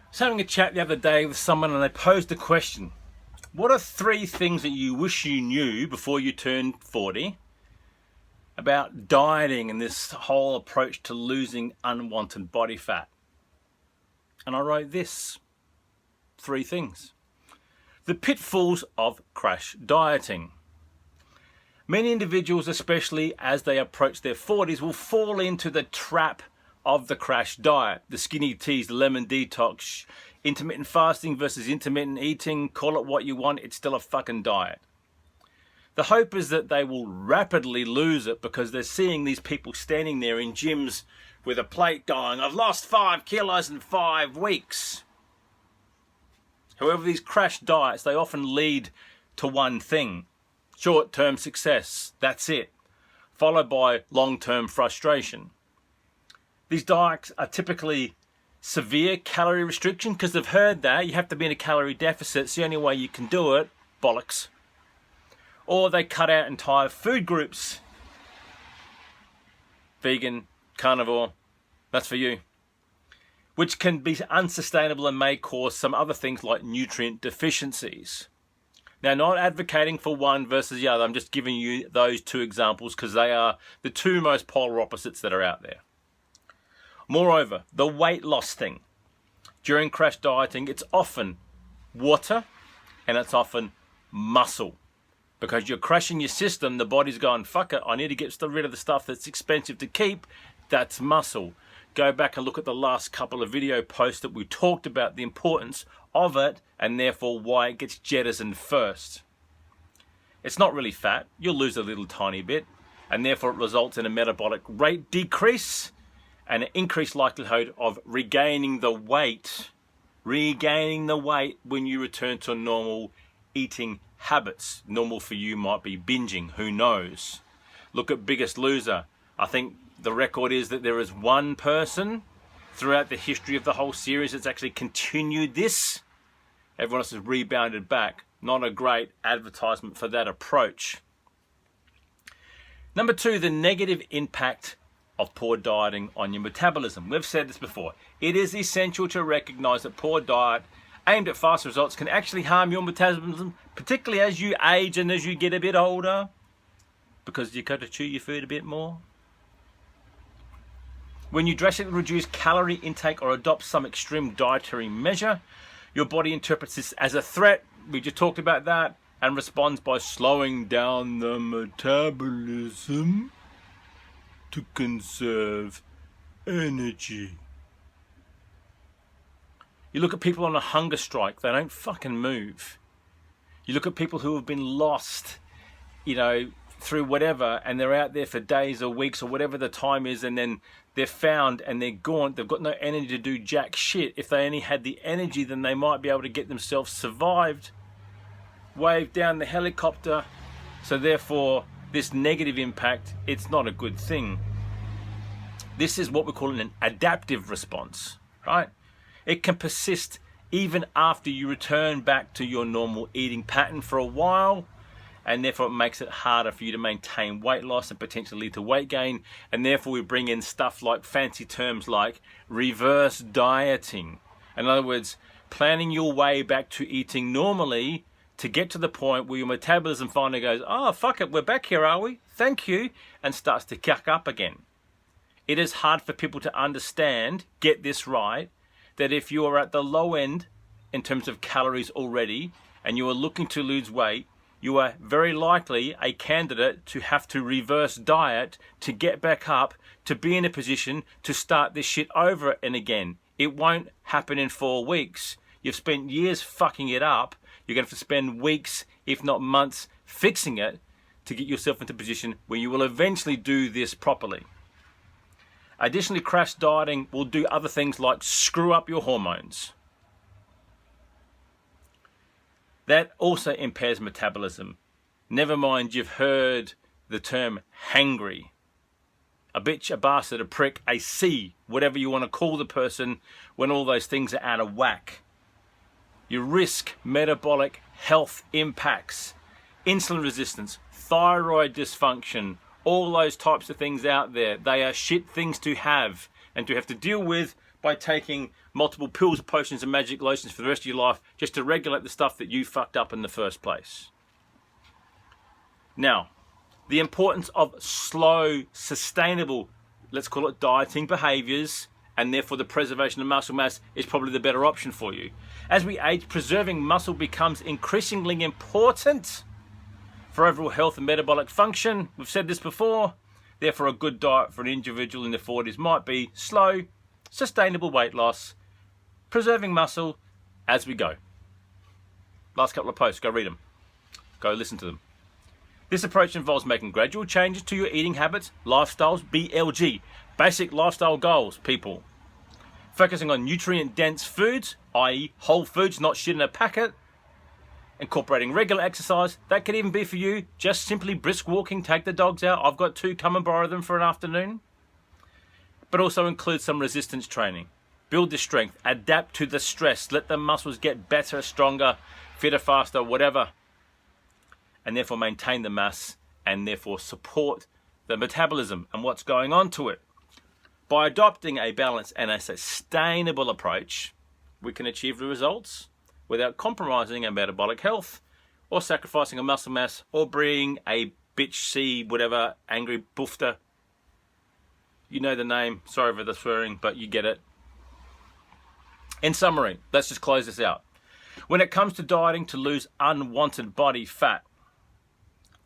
was having a chat the other day with someone and they posed the question, what are 3 things that you wish you knew before you turned 40 about dieting and this whole approach to losing unwanted body fat? And I wrote this, 3 things. The pitfalls of crash dieting. Many individuals, especially as they approach their 40s, will fall into the trap of the crash diet. The skinny teas, the lemon detox, intermittent fasting versus intermittent eating, call it what you want, it's still a fucking diet. The hope is that they will rapidly lose it because they're seeing these people standing there in gyms with a plate going, I've lost 5 kilos in 5 weeks. However, these crash diets, they often lead to one thing. Short-term success, that's it. Followed by long-term frustration. These diets are typically severe calorie restriction because they've heard that you have to be in a calorie deficit. It's the only way you can do it. Bollocks. Or they cut out entire food groups. Vegan, carnivore, that's for you. Which can be unsustainable and may cause some other things like nutrient deficiencies. Now, not advocating for one versus the other. I'm just giving you those 2 examples because they are the 2 most polar opposites that are out there. Moreover, the weight loss thing. During crash dieting, it's often water and it's often muscle. Because you're crashing your system, the body's going, fuck it, I need to get rid of the stuff that's expensive to keep. That's muscle. Go back and look at the last couple of video posts that we talked about the importance of it and therefore why it gets jettisoned first. It's not really fat. You'll lose a little tiny bit and therefore it results in a metabolic rate decrease and an increased likelihood of regaining the weight when you return to normal eating habits. Normal for you might be binging, who knows? Look at Biggest Loser. I think the record is that there is one person throughout the history of the whole series that's actually continued this. Everyone else has rebounded back. Not a great advertisement for that approach. Number 2, the negative impact of poor dieting on your metabolism. We've said this before. It is essential to recognize that poor diet aimed at fast results can actually harm your metabolism, particularly as you age and as you get a bit older, because you've got to chew your food a bit more. When you drastically reduce calorie intake or adopt some extreme dietary measure, your body interprets this as a threat. We just talked about that, and responds by slowing down the metabolism to conserve energy. You look at people on a hunger strike, they don't fucking move. You look at people who have been lost, through whatever, and they're out there for days or weeks or whatever the time is, and then they're found and they're gaunt. They've got no energy to do jack shit. If they only had the energy, then they might be able to get themselves survived, waved down the helicopter. So therefore, this negative impact, it's not a good thing. This is what we call an adaptive response, right? It can persist even after you return back to your normal eating pattern for a while, and therefore it makes it harder for you to maintain weight loss and potentially lead to weight gain. And therefore we bring in stuff like fancy terms like reverse dieting. In other words, planning your way back to eating normally to get to the point where your metabolism finally goes, oh, fuck it, we're back here, are we? Thank you, and starts to kick up again. It is hard for people to understand, get this right, that if you are at the low end in terms of calories already and you are looking to lose weight, you are very likely a candidate to have to reverse diet to get back up, to be in a position to start this shit over and again. It won't happen in 4 weeks. You've spent years fucking it up. You're going to have to spend weeks, if not months, fixing it to get yourself into a position where you will eventually do this properly. Additionally, crash dieting will do other things like screw up your hormones. That also impairs metabolism. Never mind, you've heard the term hangry. A bitch, a bastard, a prick, a C, whatever you want to call the person when all those things are out of whack. You risk metabolic health impacts, insulin resistance, thyroid dysfunction, all those types of things out there. They are shit things to have and to have to deal with by taking multiple pills, potions and magic lotions for the rest of your life just to regulate the stuff that you fucked up in the first place. Now, the importance of slow, sustainable, let's call it dieting behaviors, and therefore the preservation of muscle mass is probably the better option for you. As we age, preserving muscle becomes increasingly important for overall health and metabolic function. We've said this before. Therefore, a good diet for an individual in their 40s might be slow, sustainable weight loss, preserving muscle as we go. Last couple of posts, go read them. Go listen to them. This approach involves making gradual changes to your eating habits, lifestyles, BLG, basic lifestyle goals, people. Focusing on nutrient-dense foods, i.e. whole foods, not shit in a packet. Incorporating regular exercise, that could even be for you, just simply brisk walking, take the dogs out. I've got 2, come and borrow them for an afternoon. But also include some resistance training. Build the strength, adapt to the stress, let the muscles get better, stronger, fitter, faster, whatever. And therefore maintain the mass and therefore support the metabolism and what's going on to it. By adopting a balanced and a sustainable approach, we can achieve the results without compromising our metabolic health or sacrificing a muscle mass or being a bitch, C, whatever, angry boofter. You know the name, sorry for the swearing, but you get it. In summary, let's just close this out. When it comes to dieting to lose unwanted body fat,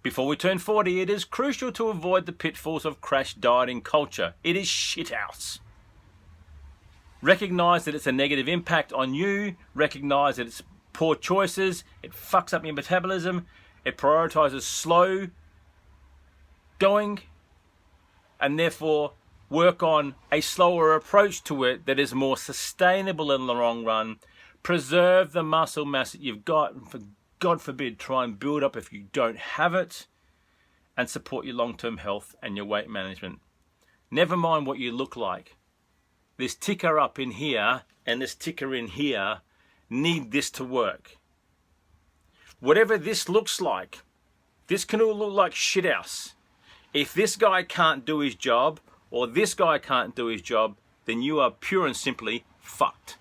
before we turn 40, it is crucial to avoid the pitfalls of crash dieting culture. It is shithouse. Recognize that it's a negative impact on you. Recognize that it's poor choices. It fucks up your metabolism. It prioritizes slow going, and therefore work on a slower approach to it that is more sustainable in the long run. Preserve the muscle mass that you've got, and for God forbid, try and build up if you don't have it, and support your long-term health and your weight management. Never mind what you look like. This ticker up in here and this ticker in here need this to work. Whatever this looks like, this can all look like shithouse. If this guy can't do his job or this guy can't do his job, then you are pure and simply fucked.